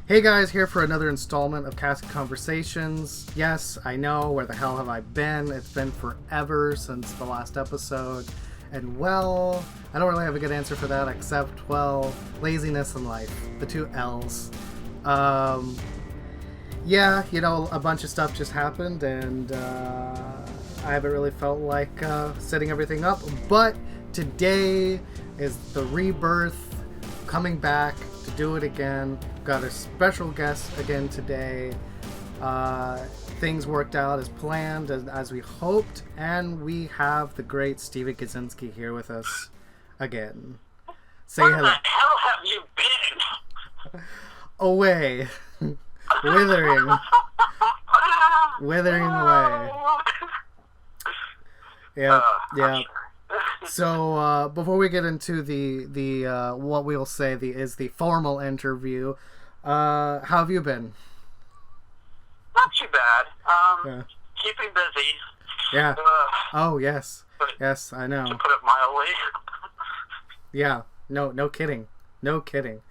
Hey guys, here for another installment of Casket Conversations. Yes, I know, where the hell have I been? It's been forever since the last episode. And well, I don't really have a good answer for that except, well, laziness and life. The two L's. Yeah, you know, a bunch of stuff just happened and I haven't really felt like setting everything up. But today is the rebirth, coming back to do it again. Got a special guest again today. Things worked out as planned, as we hoped, and we have the great Steven Kaczynski here with us again. Say Where hello. the hell have you been? Away. Withering away. Yeah, yeah. So before we get into the what we'll say is the formal interview, how have you been? Not too bad. Yeah. Keeping busy. Yeah. Oh yes, yes, I know. To put it mildly. Yeah. No kidding. No kidding.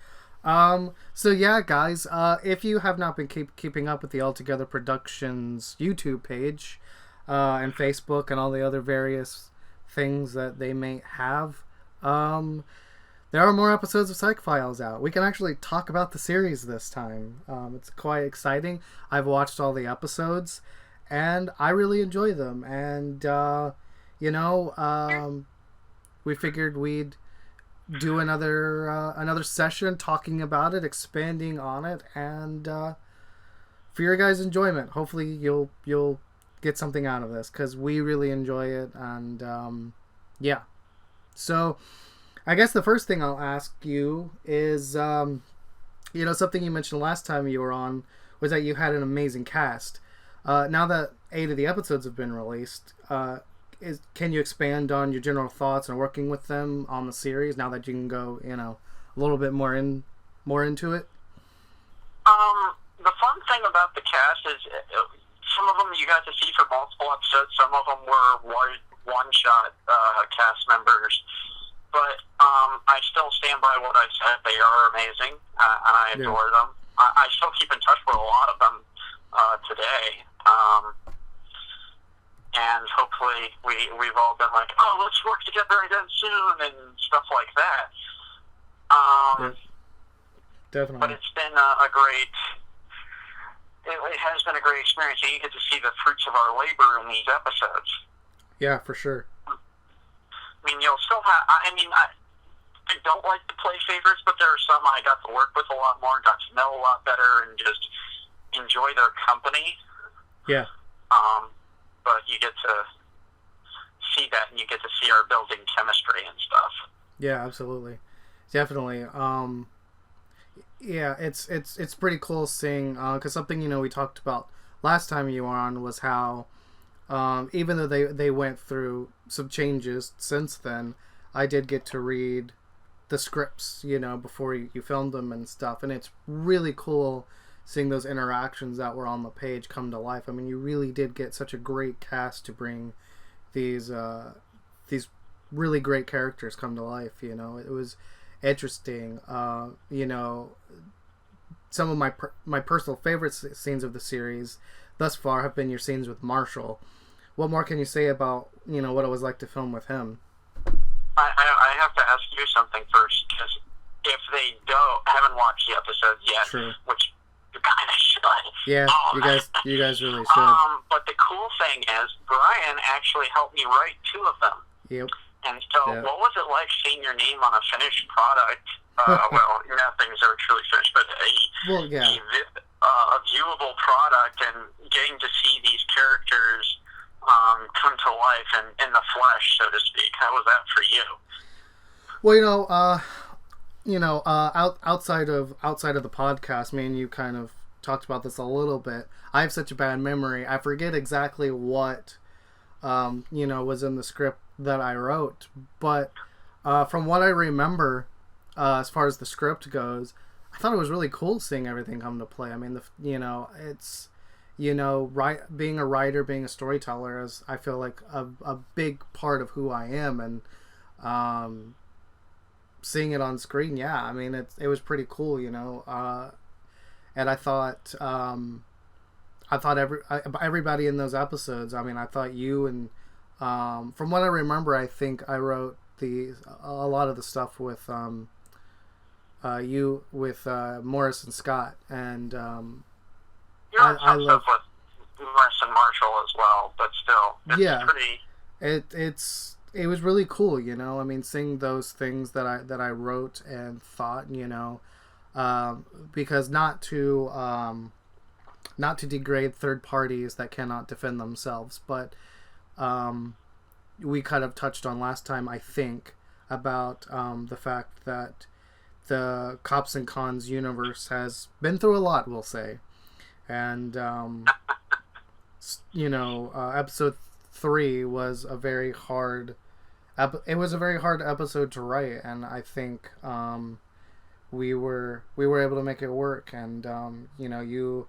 So yeah, guys, if you have not been keeping up with the Altogether Productions YouTube page, and Facebook and all the other various things that they may have, there are more episodes of Psych Files out. We can actually talk about the series this time. It's quite exciting. I've watched all the episodes and I really enjoy them, and we figured we'd do another session talking about it, expanding on it, and for your guys' enjoyment. Hopefully you'll get something out of this, because we really enjoy it. And yeah, so I guess the first thing I'll ask you is something you mentioned last time you were on was that you had an amazing cast. Now that 8 of the episodes have been released, can you expand on your general thoughts on working with them on the series now that you can go a little bit more into it? The fun thing about the cast is some of them you got to see for multiple episodes. Some of them were one-shot cast members. But I still stand by what I said. They are amazing, and I adore them. I still keep in touch with a lot of them today. And hopefully we've all been like, oh, let's work together again soon, and stuff like that. Definitely. But it's been a great... It has been a great experience, and you get to see the fruits of our labor in these episodes. Yeah, for sure. I mean, you'll still have... I don't like to play favorites, but there are some I got to work with a lot more, got to know a lot better, and just enjoy their company. Yeah. But you get to see that, and you get to see our building chemistry and stuff. Yeah, absolutely. Definitely. Yeah, it's pretty cool seeing, because something we talked about last time you were on was how even though they went through some changes since then, I did get to read the scripts before you filmed them and stuff, and it's really cool seeing those interactions that were on the page come to life. I mean, you really did get such a great cast to bring these really great characters come to life. It was interesting. Some of my personal favorite scenes of the series thus far have been your scenes with Marshall. What more can you say about what it was like to film with him? I have to ask you something first, because if they haven't watched the episodes yet, True. Which you kind of should. Yeah, you guys really should. But the cool thing is, Brian actually helped me write 2 of them. Yep. And so, What was it like seeing your name on a finished product? Well, nothing's ever truly finished, but a viewable product, and getting to see these characters come to life in the flesh, so to speak. How was that for you? Well, outside of the podcast, me and you kind of talked about this a little bit. I have such a bad memory. I forget exactly what was in the script that I wrote, but from what I remember, as far as the script goes, I thought it was really cool seeing everything come to play. I mean, it's being a writer, being a storyteller is, I feel like, a big part of who I am, and seeing it on screen, yeah, I mean, it was pretty cool, and I thought everybody in those episodes. I mean, I thought you and from what I remember, I think I wrote a lot of the stuff with you with Morris and Scott, and You wrote some stuff with Morris and Marshall as well, but still, it's pretty. It was really cool, you know. I mean, seeing those things that I wrote and thought, you know, because not to degrade third parties that cannot defend themselves, but we kind of touched on last time, I think, about the fact that the Cops and Cons universe has been through a lot, we'll say, and you know, episode 3 was a very hard. It was a very hard episode to write, and I think we were able to make it work. And you know, you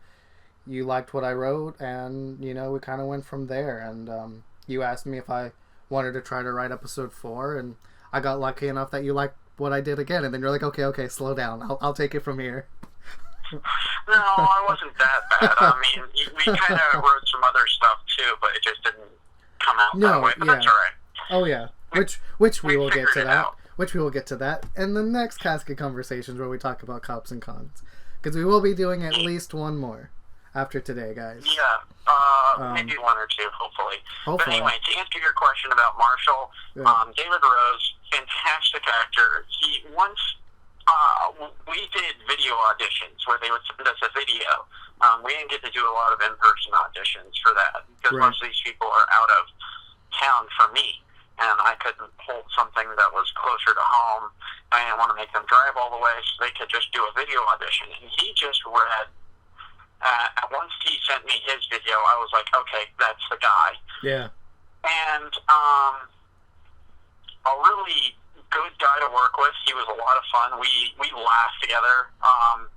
liked what I wrote, and you know, we kind of went from there. And you asked me if I wanted to try to write episode 4, and I got lucky enough that you liked what I did again. And then you're like, okay, slow down. I'll take it from here. No, I wasn't that bad. I mean, we kind of wrote some other stuff too, but it just didn't come out that way. But that's all right. Oh yeah, which we will get to that. Which we will get to that in the next Casket Conversations, where we talk about Cops and Cons, because we will be doing at least one more after today, guys. Yeah, maybe one or two, hopefully. But anyway, to answer your question about Marshall, David Rose, fantastic actor. He once. We did video auditions where they would send us a video. We didn't get to do a lot of in-person auditions for that because most of these people are out of town for me, and I couldn't hold something that was closer to home. I didn't want to make them drive all the way, so they could just do a video audition. And he just read. Once he sent me his video, I was like, okay, that's the guy. Yeah. And a really good guy to work with. He was a lot of fun. We laughed together.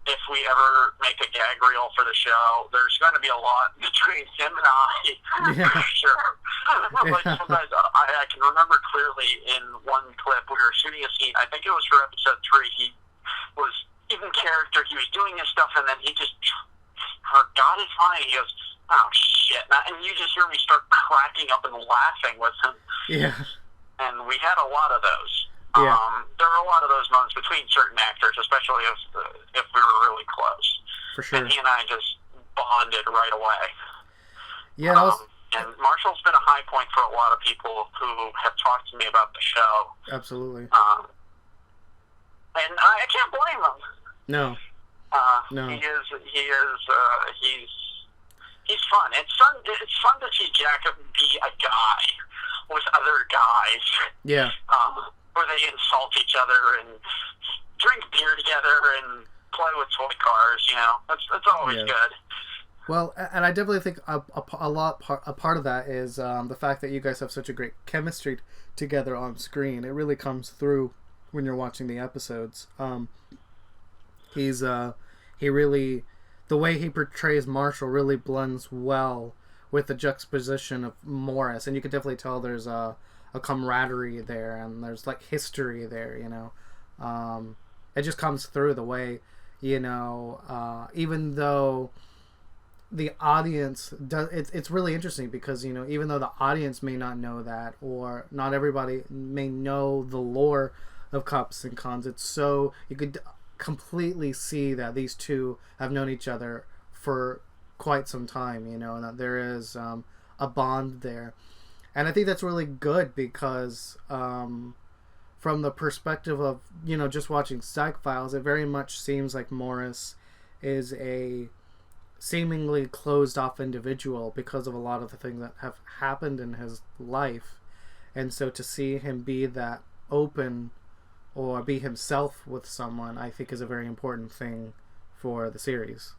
If we ever make a gag reel for the show, there's going to be a lot between him and I, for sure. Like sometimes I can remember clearly in one clip we were shooting a scene. I think it was for episode 3. He was in character. He was doing his stuff, and then he just forgot his line. He goes, "Oh shit!" And you just hear me start cracking up and laughing with him. Yeah. And we had a lot of those. Yeah. There are a lot of those moments between certain actors, especially if we were really close. For sure. And he and I just bonded right away. Yeah. And Marshall's been a high point for a lot of people who have talked to me about the show. Absolutely. And I can't blame him. No. No. He's fun. It's fun to see Jack be a guy with other guys. Yeah. Where they insult each other and drink beer together and play with toy cars, you know. That's always good. Well, and I definitely think a part of that is the fact that you guys have such a great chemistry together on screen. It really comes through when you're watching the episodes. He really, the way he portrays Marshall really blends well with the juxtaposition of Morris, and you can definitely tell there's a camaraderie there, and there's like history there, you know. It just comes through the way, you know, even though the audience does, it's really interesting because, you know, even though the audience may not know that, or not everybody may know the lore of Cops and Cons, it's so, you could completely see that these two have known each other for quite some time, you know, and that there is a bond there. And I think that's really good because from the perspective of, you know, just watching Psych Files, it very much seems like Morris is a seemingly closed off individual because of a lot of the things that have happened in his life. And so to see him be that open or be himself with someone, I think is a very important thing for the series.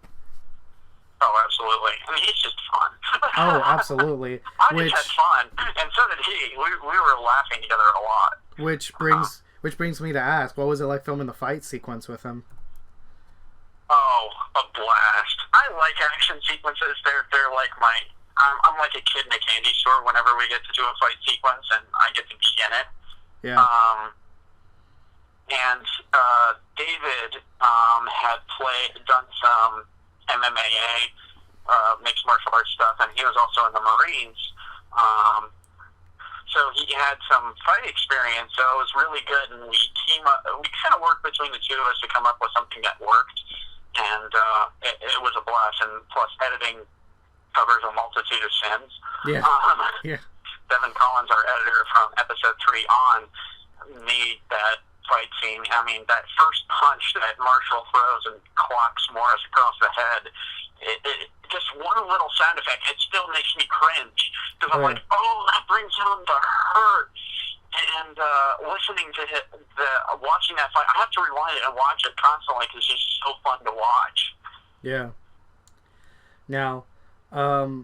Oh, absolutely. I mean, he's just fun. Oh, absolutely. I just had fun, and so did he. We were laughing together a lot. Which brings me to ask, what was it like filming the fight sequence with him? Oh, a blast. I like action sequences. They're like I'm like a kid in a candy store whenever we get to do a fight sequence, and I get to be in it. Yeah. And David had done some MMA, mixed martial arts stuff, and he was also in the Marines. So he had some fight experience, so it was really good, and we kind of worked between the two of us to come up with something that worked, and it was a blast, and plus editing covers a multitude of sins. Yeah. Yeah. Devin Collins, our editor from episode 3 on, made that fight scene. I mean, that first punch that Marshall throws and clocks Morris across the head, it just one little sound effect, it still makes me cringe. Because I'm like, oh, that brings him to hurt. And listening to watching that fight, I have to rewind it and watch it constantly because it's just so fun to watch. Yeah. Now, I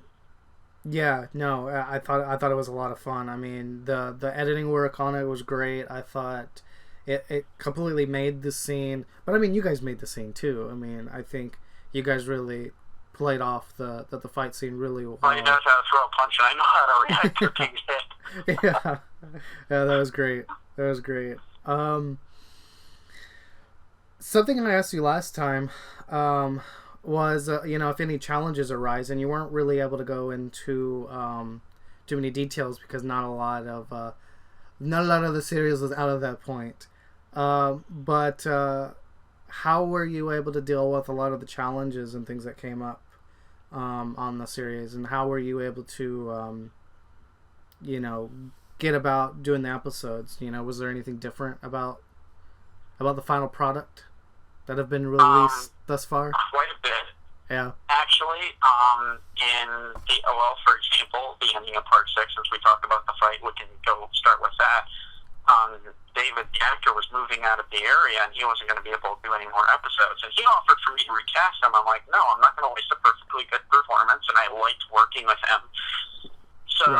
thought it was a lot of fun. I mean, the editing work on it was great. I thought it completely made the scene. But I mean, you guys made the scene too. I mean, I think you guys really played off the fight scene really well. Well, he knows how to throw a punch, and I know how to react to being hit. Yeah, that was great. That was great. Something I asked you last time was, if any challenges arise, and you weren't really able to go into too many details because not a lot of the series was out of that point. But how were you able to deal with a lot of the challenges and things that came up on the series, and how were you able to, get about doing the episodes? Was there anything different about the final product that have been released thus far? Quite a bit. Yeah. Actually, for example, the ending of part 6, since we talked about the fight, we can go start with that. David, the actor, was moving out of the area, and he wasn't going to be able to do any more episodes. And he offered for me to recast him. I'm like, no, I'm not going to waste a perfectly good performance, and I liked working with him. So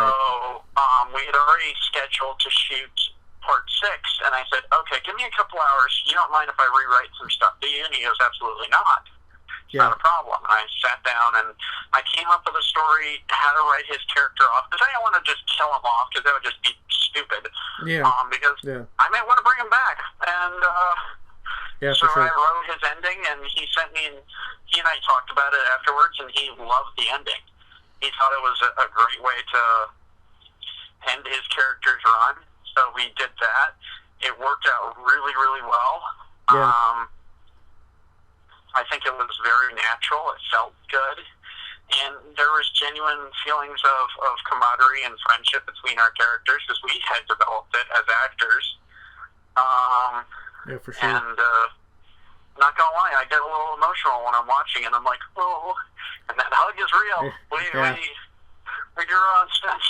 we had already scheduled to shoot part 6, and I said, okay, give me a couple hours. You don't mind if I rewrite some stuff, do you? And he goes, absolutely not. It's not a problem. And I sat down and I came up with a story, how to write his character off, because I didn't want to just kill him off, because that would just be stupid. Yeah. Because I might want to bring him back. And so I wrote his ending, and he sent me, and he and I talked about it afterwards, and he loved the ending. He thought it was a great way to end his character's run. So we did that. It worked out really, really well. Yeah. I think it was very natural. It felt good. And there was genuine feelings of camaraderie and friendship between our characters because we had developed it as actors. Yeah, for sure. And not gonna lie, I get a little emotional when I'm watching, and I'm like, oh, and that hug is real. We do our own stunts.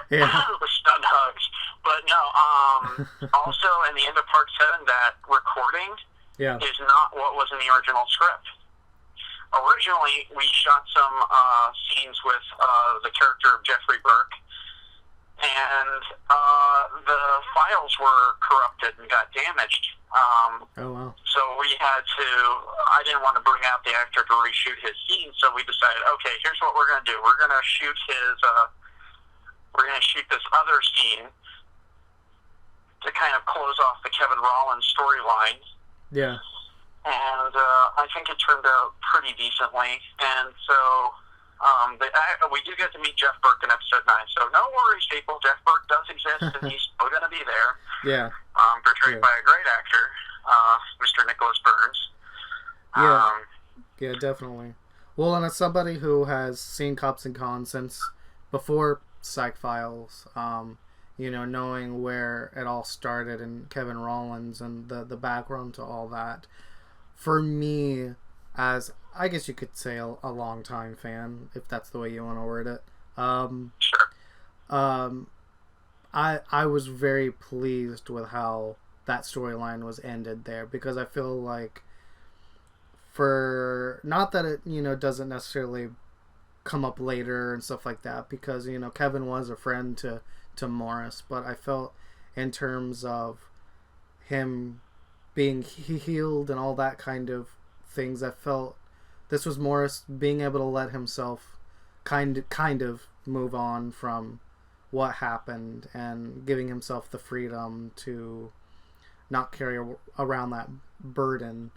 The stunt hugs. But no, also in the end of part 7, that recording is not what was in the original script. Originally, we shot some scenes with the character of Jeffrey Burke, and the files were corrupted and got damaged. So we had to, I didn't want to bring out the actor to reshoot his scene, so we decided, okay, here's what we're going to do. We're going to shoot this other scene to kind of close off the Kevin Rollins storyline. Yeah. And I think it turned out pretty decently. And so we do get to meet Jeff Burke in episode 9. So no worries, people. Jeff Burke does exist, and he's still going to be there. Yeah. Portrayed by a great actor, Mr. Nicholas Burns. Yeah, definitely. Well, and as somebody who has seen Cops and Cons since before Psych Files, knowing where it all started and Kevin Rollins and the background to all that, for me, as I guess you could say a long-time fan, if that's the way you want to word it, I was very pleased with how that storyline was ended there, because I feel like, for not that it doesn't necessarily come up later and stuff like that, because Kevin was a friend to Morris, but I felt in terms of him being healed and all that kind of things, I felt this was Morris being able to let himself kind of move on from what happened and giving himself the freedom to not carry around that burden.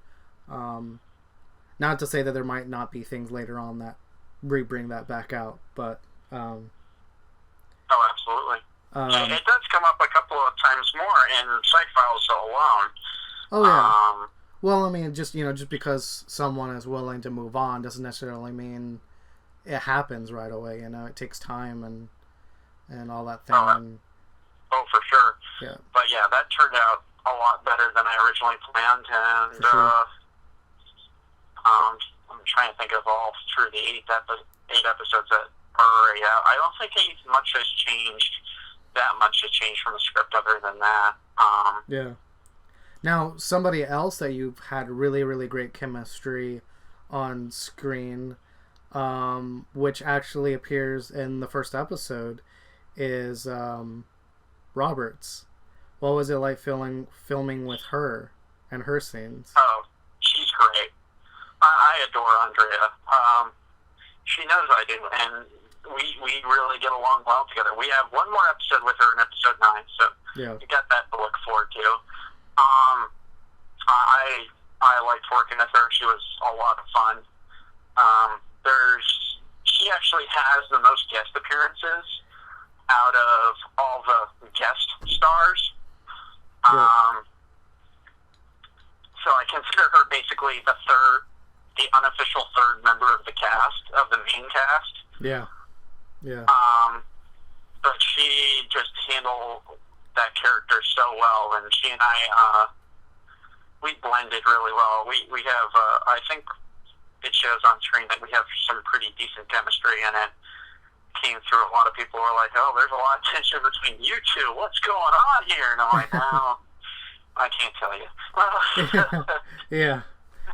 Not to say that there might not be things later on that bring that back out, but oh, absolutely. It does come up a couple of times more in Psych Files alone. Oh yeah. Well, I mean, just because someone is willing to move on doesn't necessarily mean it happens right away. It takes time and all that thing. Oh, for sure. Yeah. But yeah, that turned out a lot better than I originally planned, and For sure. I'm trying to think of all through the eight episodes that are already out. I don't think much has changed. That much has changed from the script other than that. Yeah. Now, somebody else that you've had really, really great chemistry on screen, which actually appears in the first episode, is Roberts. What was it like filming with her and her scenes? Oh, she's great. I adore Andrea. She knows I do, and we really get along well together. We have one more episode with her in episode 9, so you got that to look forward to. I liked working with her. She was a lot of fun. She actually has the most guest appearances out of all the guest stars. So I consider her basically the unofficial third member of the cast, of the main cast. Yeah. Yeah. But she just handled that character so well, and she and I, we blended really well. We have, I think it shows on screen that we have some pretty decent chemistry, and it came through. A lot of people were like, oh, there's a lot of tension between you two. What's going on here? And I'm like, no, I can't tell you. Yeah.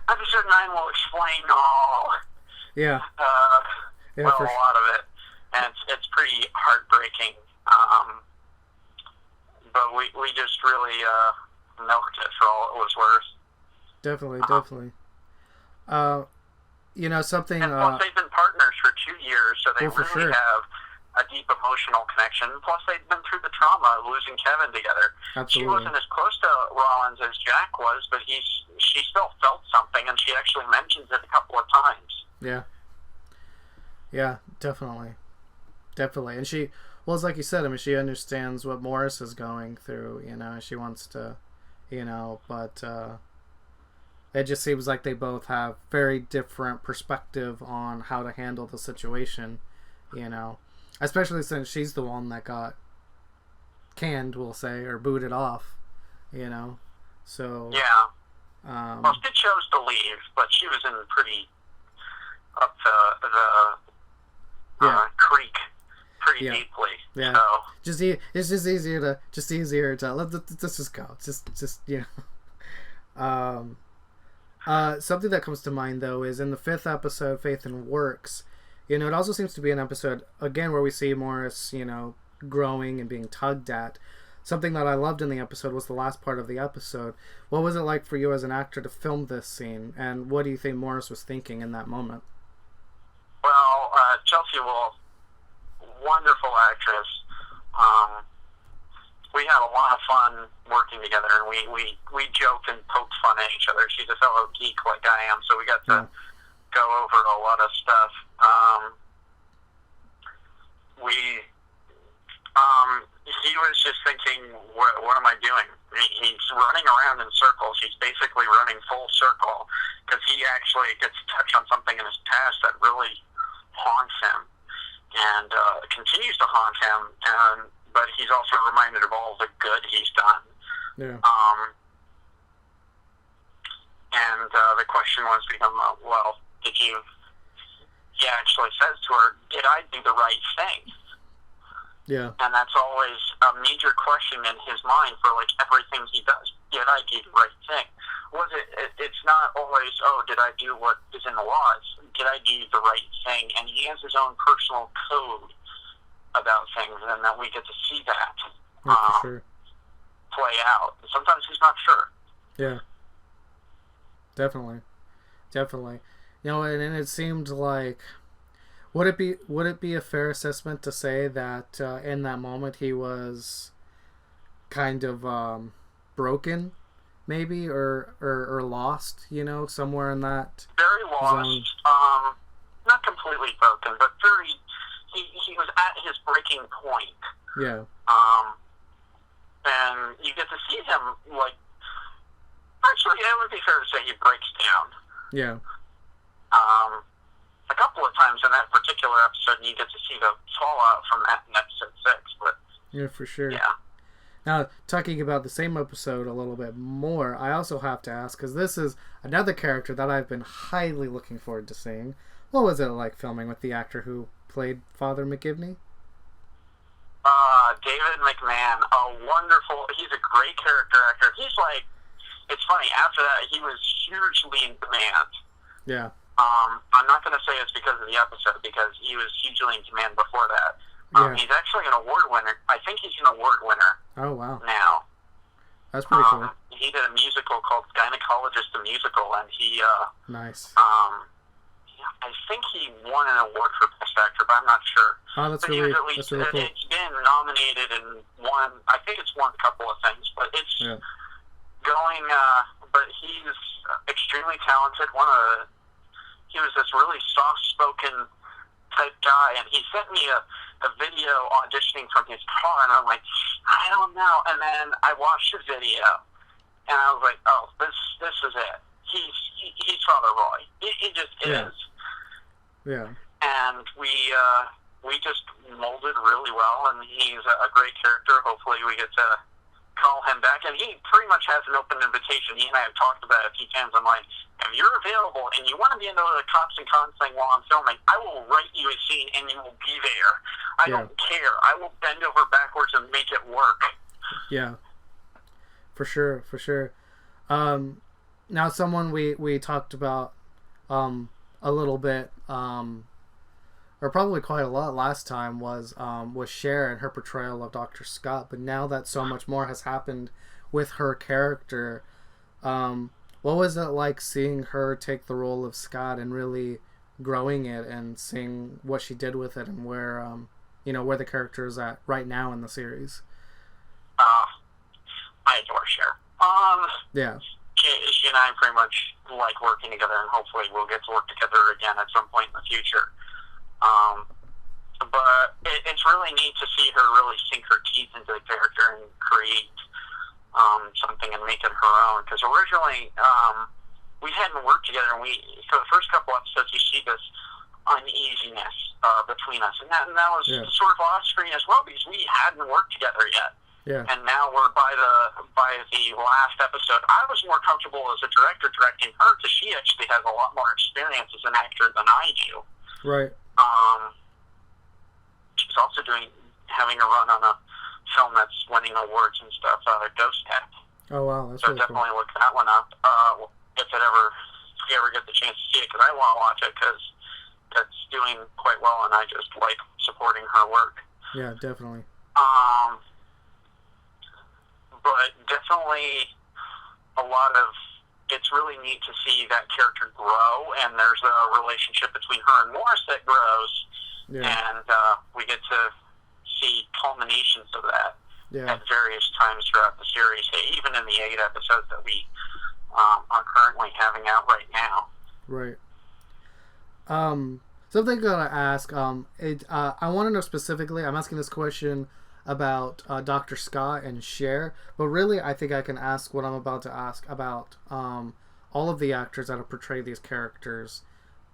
Episode 9 will explain all. Yeah. A lot of it. And it's pretty heartbreaking. But we just really milked it for all it was worth. Definitely. Something... And plus, they've been partners for 2 years, so they really sure. have a deep emotional connection. Plus, they've been through the trauma of losing Kevin together. Absolutely. She wasn't as close to Rollins as Jack was, but she still felt something, and she actually mentions it a couple of times. Yeah. Yeah, definitely. And she, well, it's like you said, I mean, she understands what Morris is going through, she wants to, but it just seems like they both have very different perspective on how to handle the situation, especially since she's the one that got canned, we'll say, or booted off, so. Yeah. Well, she chose to leave, but she was in pretty up the creek pretty deeply. Yeah. So. It's just easier to let's just go. Just something that comes to mind though is in the 5th episode, Faith and Works. It also seems to be an episode again where we see Morris, growing and being tugged at. Something that I loved in the episode was the last part of the episode. What was it like for you as an actor to film this scene, and what do you think Morris was thinking in that moment? Well, Chelsea Wolfe, wonderful actress. We had a lot of fun working together, and we joked and poked fun at each other. She's a fellow geek like I am, so we got to go over a lot of stuff. He was just thinking, what am I doing? He's running around in circles. He's basically running full circle because he actually gets touched on something in his past that really haunts him and continues to haunt him. But he's also reminded of all the good he's done. Yeah. And the question was to him, well, he actually says to her, did I do the right thing? Yeah. And that's always a major question in his mind for like everything he does. Did I do the right thing? It's not always, did I do what is in the laws? Did I do the right thing? And he has his own personal code about things, and that we get to see that for sure. play out. Sometimes he's not sure. Yeah. Definitely. And it seemed like, would it be a fair assessment to say that in that moment he was kind of broken, maybe, or lost, you know, somewhere in that Very lost. zone. Not completely broken, but very. He was at his breaking point. Yeah. And you get to see him, like, actually, it would be fair to say he breaks down. Yeah. A couple of times in that particular episode, and you get to see the fallout from that in episode 6, but... Yeah, for sure. Yeah. Now, talking about the same episode a little bit more, I also have to ask, because this is another character that I've been highly looking forward to seeing. What was it like filming with the actor who played Father McGivney? David McMahon, he's a great character actor. He's like, it's funny, after that, he was hugely in demand. Yeah. I'm not going to say it's because of the episode, because he was hugely in demand before that. He's actually an award winner. I think he's an award winner. Oh, wow. Now. That's pretty cool. He did a musical called Gynecologist the Musical, and he, nice. I think he won an award for Best Actor, but I'm not sure. Oh, that's but really, at least, that's really cool. It's been nominated and won, I think it's won a couple of things, but it's going, but he's extremely talented. He was this really soft-spoken type guy, and he sent me a video auditioning from his car, and I'm like, I don't know. And then I watched the video, and I was like, oh, this is it. He's Father Roy. He just is. Yeah. And we just molded really well, and he's a great character. Hopefully we get to call him back. And he pretty much has an open invitation. He and I have talked about it a few times. I'm like, if you're available and you want to be into the Cops and Cons thing while I'm filming, I will write you a scene and you will be there. I don't care. I will bend over backwards and make it work. Yeah. For sure, for sure. Now, someone we talked about a little bit, or probably quite a lot last time, was Cher and her portrayal of Dr. Scott. But now that so much more has happened with her character, what was it like seeing her take the role of Scott and really growing it and seeing what she did with it and where where the character is at right now in the series? I adore Cher. Yeah. She and I pretty much like working together, and hopefully we'll get to work together again at some point in the future. But it's really neat to see her really sink her teeth into the character and create something and make it her own. Because originally we hadn't worked together, and for the first couple episodes you see this uneasiness between us, and that was sort of off screen as well because we hadn't worked together yet. Yeah. And now we're by the last episode. I was more comfortable as a director directing her because she actually has a lot more experience as an actor than I do. Right. She's also having a run on a film that's winning awards and stuff, Ghost Tech. Oh wow, that's so really definitely cool. look that one up if you ever get the chance to see it, because I want to watch it because it's doing quite well, and I just like supporting her work. Yeah, definitely. But definitely it's really neat to see that character grow, and there's a relationship between her and Morris that grows, and we get to see culminations of that at various times throughout the series, even in the 8 episodes that we are currently having out right now. Right. Something I gotta ask, I want to know specifically, I'm asking this question about Dr. Scott and Cher, but really I think I can ask what I'm about to ask about all of the actors that have portrayed these characters.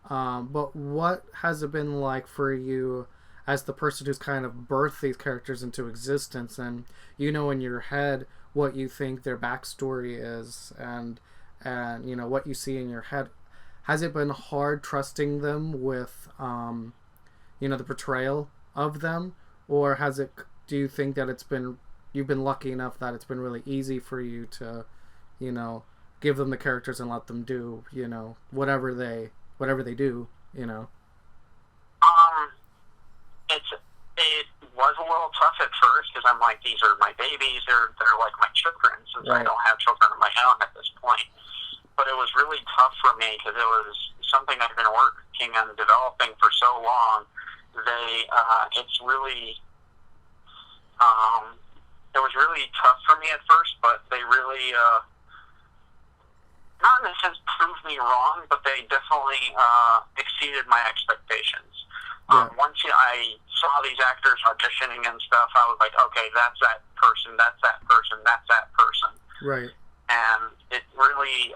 But what has it been like for you as the person who's kind of birthed these characters into existence, and in your head what you think their backstory is, and what you see in your head? Has it been hard trusting them with the portrayal of them, or do you think that you've been lucky enough that it's been really easy for you to give them the characters and let them do whatever they do? It was a little tough at first because I'm like, these are my babies, they're like my children, since I don't have children of my own at this point. But it was really tough for me because it was something I've been working on developing for so long. It's really it was really tough for me at first, but they really not in a sense proved me wrong, but they definitely exceeded my expectations. Yeah. Once I saw these actors auditioning and stuff, I was like, okay, that's that person, that's that person, that's that person. Right. And it really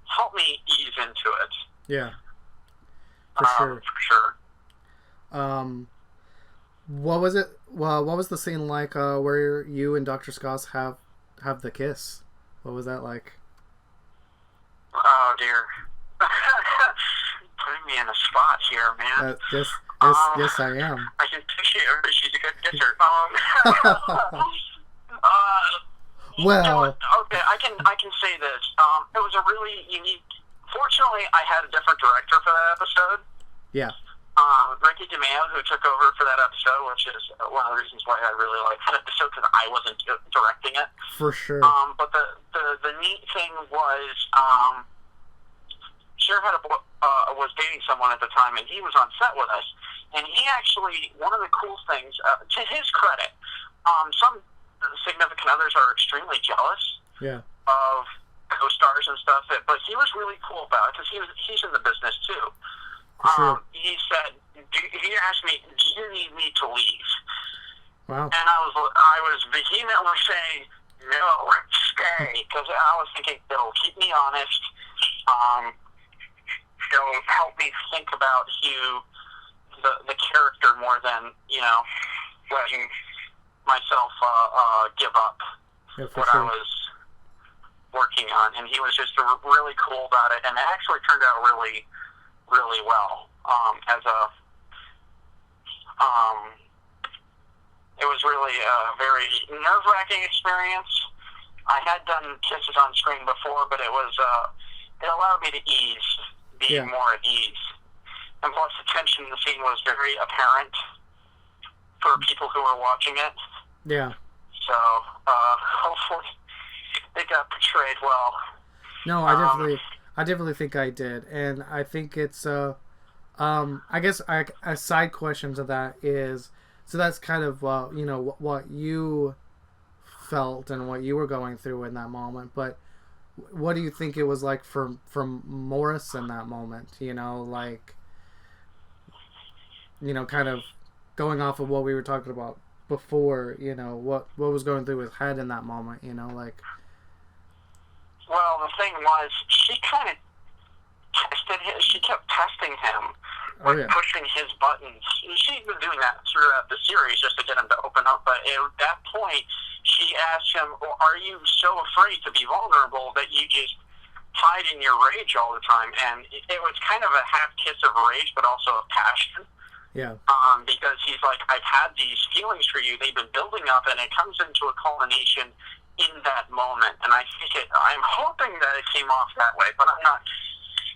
helped me ease into it. Yeah. For sure. For sure. What was it? Well, what was the scene like where you and Dr. Scoss have the kiss? What was that like? Oh dear. Putting me in a spot here, man. Yes, I am. I can picture her. She's a good kisser. Well, okay, I can say this. It was a really unique. Fortunately, I had a different director for that episode. Yeah. Ricky DeMeo, who took over for that episode, which is one of the reasons why I really liked that episode, because I wasn't directing it. For sure. But the neat thing was, Cher was dating someone at the time, and he was on set with us. And he actually, one of the cool things, to his credit, some significant others are extremely jealous of co-stars and stuff, but he was really cool about it, because he's in the business too. Sure. He said, he asked me, do you need me to leave? Wow. And I was vehemently saying, no, stay, because I was thinking it'll keep me honest. It'll help me think about the character more than, letting myself give up what I was working on. And he was just really cool about it, and it actually turned out really, really well. It was really a very nerve-wracking experience. I had done kisses on screen before, but it allowed me to be more at ease. And plus, the tension in the scene was very apparent for people who were watching it. Yeah. So, hopefully, it got portrayed well. No, I definitely think I did, and I think it's I guess a side question to that is, so that's kind of what you felt and what you were going through in that moment, but what do you think it was like from Morris in that moment? Kind of going off of what we were talking about before. What was going through his head in that moment? Well, the thing was, she kind of tested him. She kept testing him, pushing his buttons. She'd been doing that throughout the series just to get him to open up. But at that point, she asked him, "Are you so afraid to be vulnerable that you just hide in your rage all the time?" And it was kind of a half kiss of rage, but also of passion. Yeah. Because he's like, "I've had these feelings for you. They've been building up, and it comes into a culmination in that moment." And I'm hoping that it came off that way, but I'm not.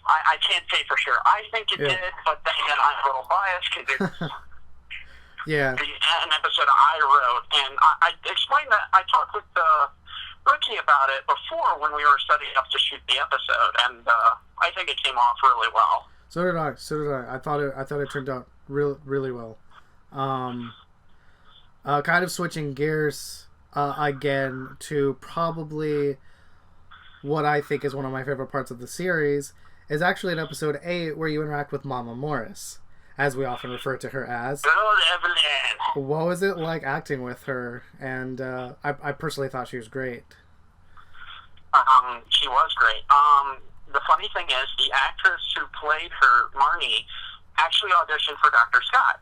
I can't say for sure. I think it did, but then again, I'm a little biased because it's an episode I wrote, and I explained that. I talked with Ricky about it before when we were setting up to shoot the episode, and I think it came off really well. So did I. I thought it turned out really well. Kind of switching gears again to probably what I think is one of my favorite parts of the series is actually in episode 8 where you interact with Mama Morris, as we often refer to her as. Good Evelyn. What was it like acting with her? And I personally thought she was great. She was great. The funny thing is, the actress who played her, Marnie, actually auditioned for Dr. Scott.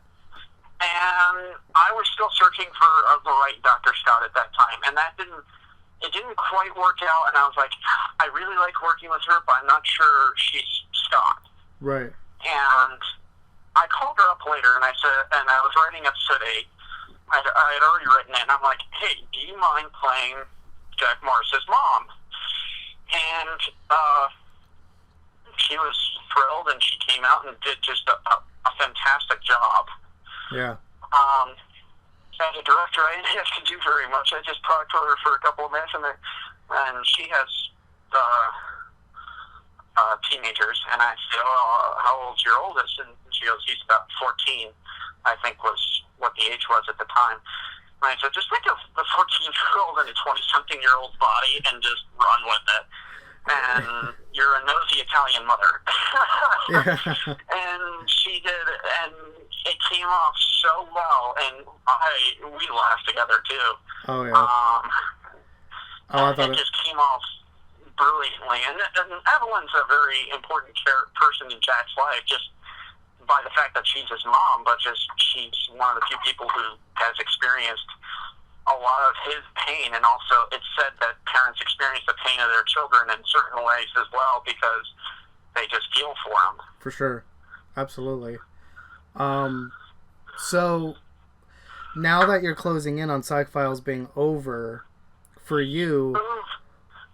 And I was still searching for the right Dr. Scott at that time, and it didn't quite work out, and I was like, I really like working with her, but I'm not sure she's Scott. Right. And I called her up later, and I was writing episode 8. I had already written it, and I'm like, hey, do you mind playing Jack Morris's mom? And she was thrilled, and she came out and did just a fantastic job. Yeah. As a director, I didn't have to do very much. I just talked to her for a couple of minutes, and she has teenagers. And I said, "Well, how old's your oldest?" And she goes, "He's about 14, I think was what the age was at the time." And I said, "Just think of the 14-year-old in a 20-something-year-old body and just run with it." and you're a nosy Italian mother. Yeah. And she did, and it came off so well, and we laughed together too. Oh yeah. Oh, I thought it just came off brilliantly. And Evelyn's a very important person in Jack's life, just by the fact that she's his mom, but just she's one of the few people who has experienced a lot of his pain, and also it's said that parents experience the pain of their children in certain ways as well because they just feel for them. For sure. Absolutely. So now that you're closing in on Psych Files being over, for you,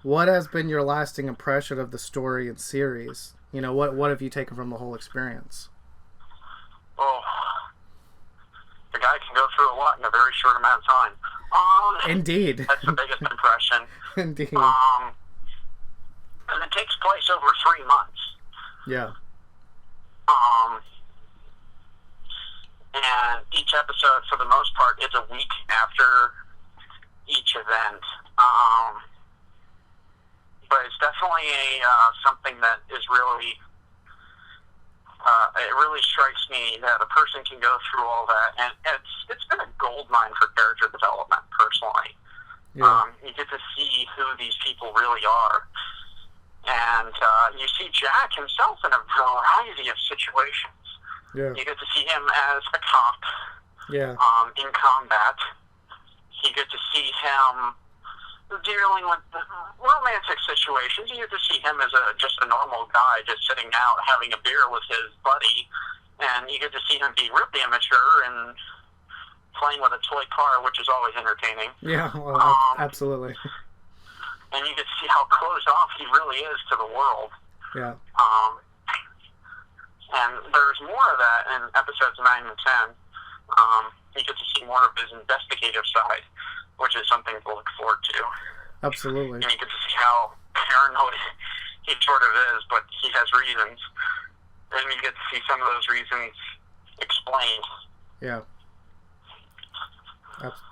what has been your lasting impression of the story and series? You know, what have you taken from the whole experience? Oh, the guy can go through a lot in a very short amount of time. Indeed. That's the biggest impression. Indeed. And it takes place over 3 months. Yeah. And each episode, for the most part, is a week after each event. But it's definitely something that is really, it really strikes me that a person can go through all that, and it's been a gold mine for character development, personally. Yeah. You get to see who these people really are. And you see Jack himself in a variety of situations. Yeah. You get to see him as a cop. Yeah. In combat. You get to see him dealing with romantic situations. You get to see him as just a normal guy just sitting out having a beer with his buddy. And you get to see him be really immature and playing with a toy car, which is always entertaining. Yeah, well, absolutely. And you get to see how closed off he really is to the world. Yeah. And there's more of that in episodes 9 and 10. You get to see more of his investigative side, which is something to look forward to. Absolutely. And you get to see how paranoid he sort of is, but he has reasons. And you get to see some of those reasons explained. Yeah.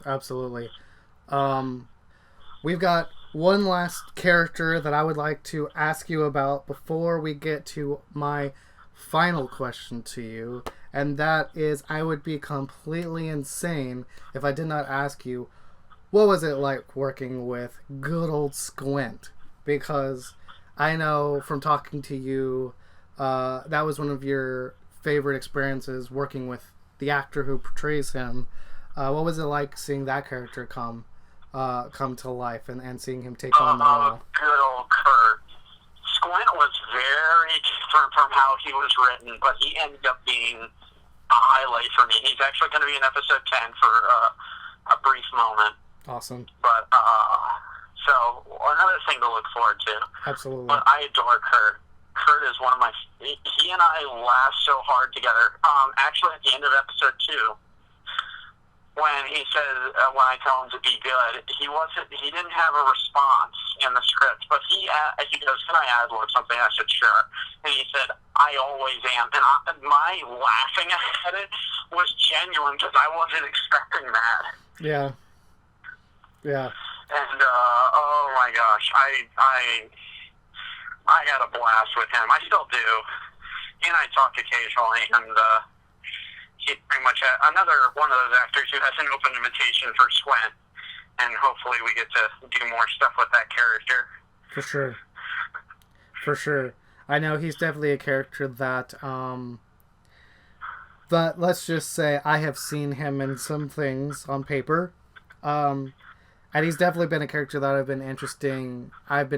Absolutely. We've got one last character that I would like to ask you about before we get to my final question to you, and that is, I would be completely insane if I did not ask you, what was it like working with good old Squint? Because I know from talking to you, that was one of your favorite experiences, working with the actor who portrays him. What was it like seeing that character come to life and seeing him take on the role? Good old Kurt. Squint was very different from how he was written, but he ended up being a highlight for me. He's actually going to be in episode 10 for a brief moment. Awesome. But, so, another thing to look forward to. Absolutely. But I adore Kurt. Kurt is one of my... He and I laugh so hard together. Actually, at the end of episode 2, when he says, when I tell him to be good, he didn't have a response in the script, but he goes, can I ad-lib something? I said, sure. And he said, I always am. And my laughing at it was genuine because I wasn't expecting that. Yeah. Yeah. And, oh my gosh, I had a blast with him. I still do. He and I talk occasionally, and, he's pretty much another one of those actors who has an open invitation for Squint, and hopefully we get to do more stuff with that character. For sure. For sure. I know he's definitely a character that, let's just say I have seen him in some things on paper. And he's definitely been a character that I've been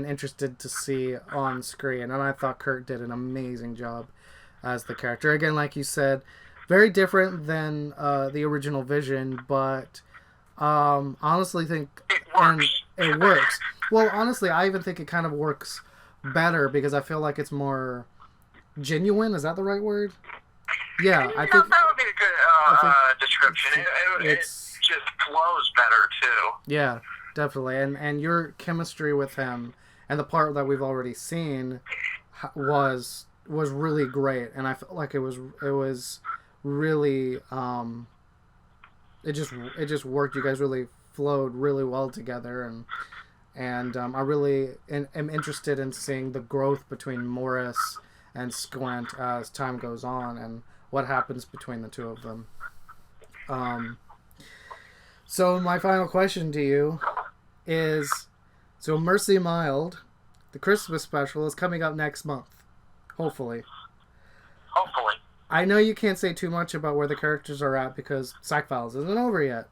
interested to see on screen, and I thought Kurt did an amazing job as the character. Again, like you said, very different than the original Vision, but honestly think it works. Well, honestly, I even think it kind of works better because I feel like it's more genuine. Is that the right word? Yeah, I think that would be a good description. It just flows better too. Yeah, definitely. And your chemistry with him and the part that we've already seen was really great, and I felt like it was really it just worked. You guys really flowed really well together, and I really am interested in seeing the growth between Morris and Squint as time goes on, and what happens between the two of them. So my final question to you is, so Mercy Mild, the Christmas special, is coming up next month, hopefully. Hopefully. I know you can't say too much about where the characters are at because Psych Files isn't over yet,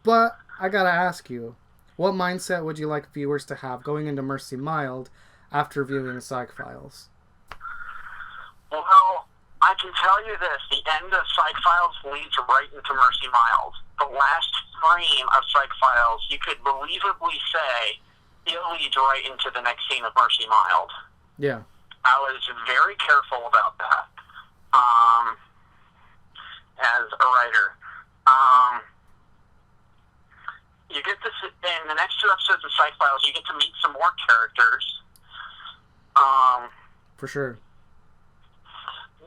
but I gotta ask you, what mindset would you like viewers to have going into Mercy Mild after viewing Psych Files? Well, I can tell you this. The end of Psych Files leads right into Mercy Mild. The last frame of Psych Files, you could believably say, it leads right into the next scene of Mercy Mild. Yeah. I was very careful about that as a writer. You get to, in the next 2 episodes of Psych Files, you get to meet some more characters. For sure.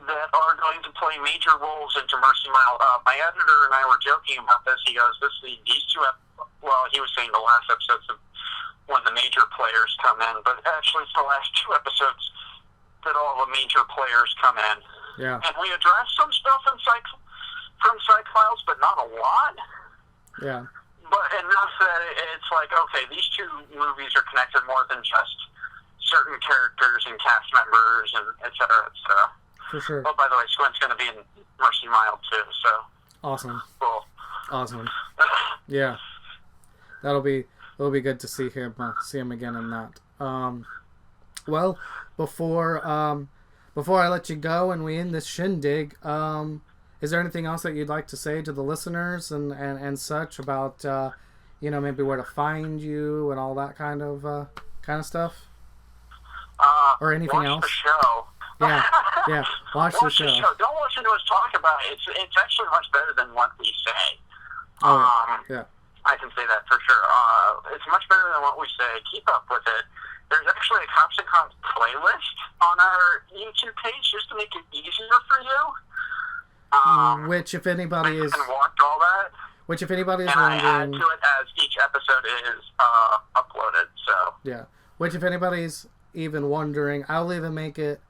That are going to play major roles into Mercy Mild. My editor and I were joking about this. He goes, these two, well, he was saying the last episodes of when the major players come in, but actually it's the last 2 episodes that all the major players come in. Yeah. And we addressed some stuff from Psych Files, but not a lot. Yeah. But enough that it's like, okay, these 2 movies are connected more than just certain characters and cast members and et cetera, et cetera. For sure. Oh, by the way, Squint's going to be in Mercy Mild, too, so. Awesome. Cool. Awesome. Yeah. It'll be good to see him again in that. Well, before I let you go and we end this shindig, is there anything else that you'd like to say to the listeners and such about maybe where to find you and all that kind of stuff? Or anything else? Watch the show. Yeah. Watch the show. Don't listen to us talk about it. It's actually much better than what we say. Yeah. I can say that for sure. It's much better than what we say. Keep up with it. There's actually a Cops and Cons playlist on our YouTube page just to make it easier for you. Which, if anybody is... You can watch all that. Which, if anybody is wondering... I add wondering... to it as each episode is uploaded, so... Yeah. Which, if anybody's even wondering, I'll even make it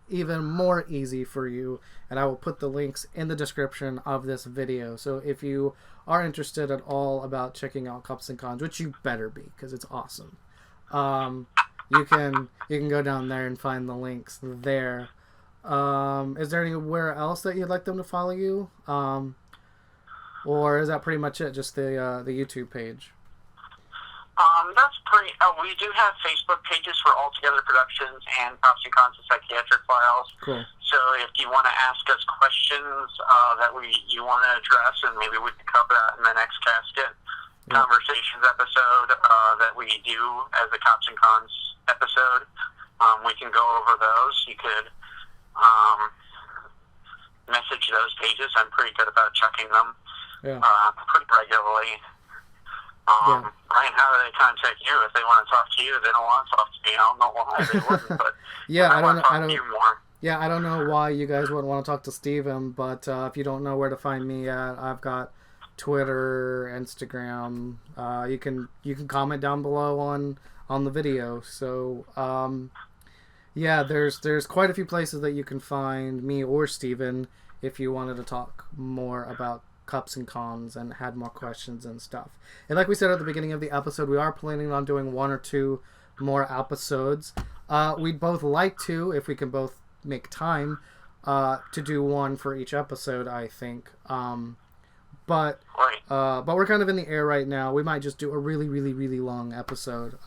even more easy for you, and I will put the links in the description of this video. So if you are interested at all about checking out Cops and Cons, which you better be, because it's awesome, you can go down there and find the links there. Is there anywhere else that you'd like them to follow you, or is that pretty much it? Just the YouTube page? That's pretty... we do have Facebook pages for All Together Productions and Cops and Cons and Psychiatric Files. Cool. So if you want to ask us questions that you want to address, and maybe we can cover that in the next Casket Conversations episode that we do as a Cops and Cons episode, we can go over those. You could message those pages. I'm pretty good about checking them pretty regularly. Brian, how do they contact you if they want to talk to you? They don't want to talk to me. I don't know why they wouldn't, but I want to talk to you more. Yeah, I don't know why you guys wouldn't want to talk to Steven, but if you don't know where to find me at, I've got Twitter, Instagram. You can comment down below on the video. So there's quite a few places that you can find me or Steven if you wanted to talk more about Cops and Cons and had more questions and stuff. And like we said at the beginning of the episode, we are planning on doing 1 or 2 more episodes. We'd both like to, if we can both make time, to do 1 for each episode, I think. But we're kind of in the air right now. We might just do a really, really, really long episode.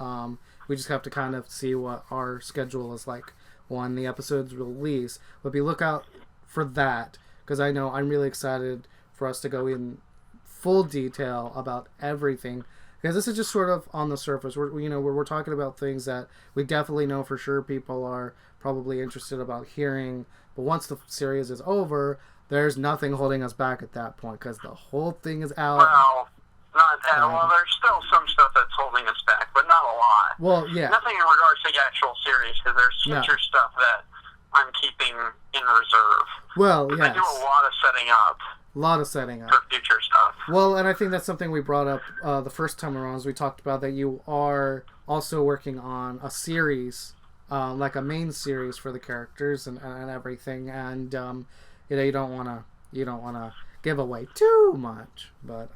We just have to kind of see what our schedule is like when the episodes release. But be lookout for that, because I know I'm really excited for us to go in full detail about everything, because this is just sort of on the surface. We're talking about things that we definitely know for sure people are probably interested about hearing, but once the series is over, there's nothing holding us back at that point, because the whole thing is out. Well, not that. Well, there's still some stuff that's holding us back, but not a lot. Well, yeah. Nothing in regards to the actual series, because there's future stuff that I'm keeping in reserve. Well, yes. I do a lot of setting up. A lot of setting up. for future stuff. Well, and I think that's something we brought up the first time around. Is we talked about that you are also working on a series, like a main series for the characters and everything, and you don't want to give away too much, but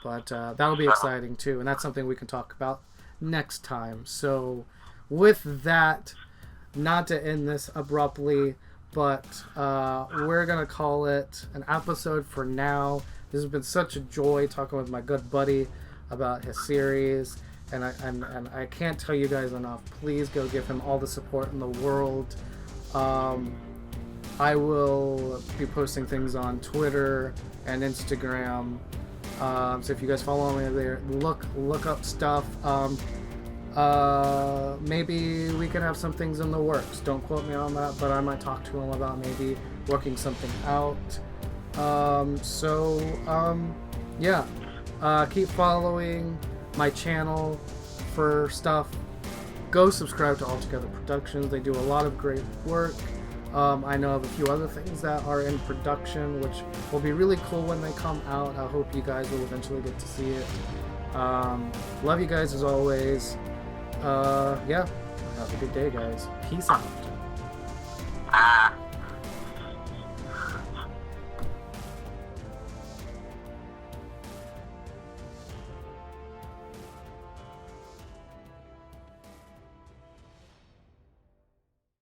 that'll be exciting too, and that's something we can talk about next time. So, with that, not to end this abruptly, but we're gonna call it an episode for now. This has been such a joy talking with my good buddy about his series, and I can't tell you guys enough. Please go give him all the support in the world. I will be posting things on Twitter and Instagram. So if you guys follow me there, look up stuff. Maybe we can have some things in the works. Don't quote me on that, but I might talk to him about maybe working something out. Keep following my channel for stuff. Go subscribe to Altogether Productions. They do a lot of great work. I know of a few other things that are in production, which will be really cool when they come out. I hope you guys will eventually get to see it. Love you guys as always. Have a good day, guys. Peace out.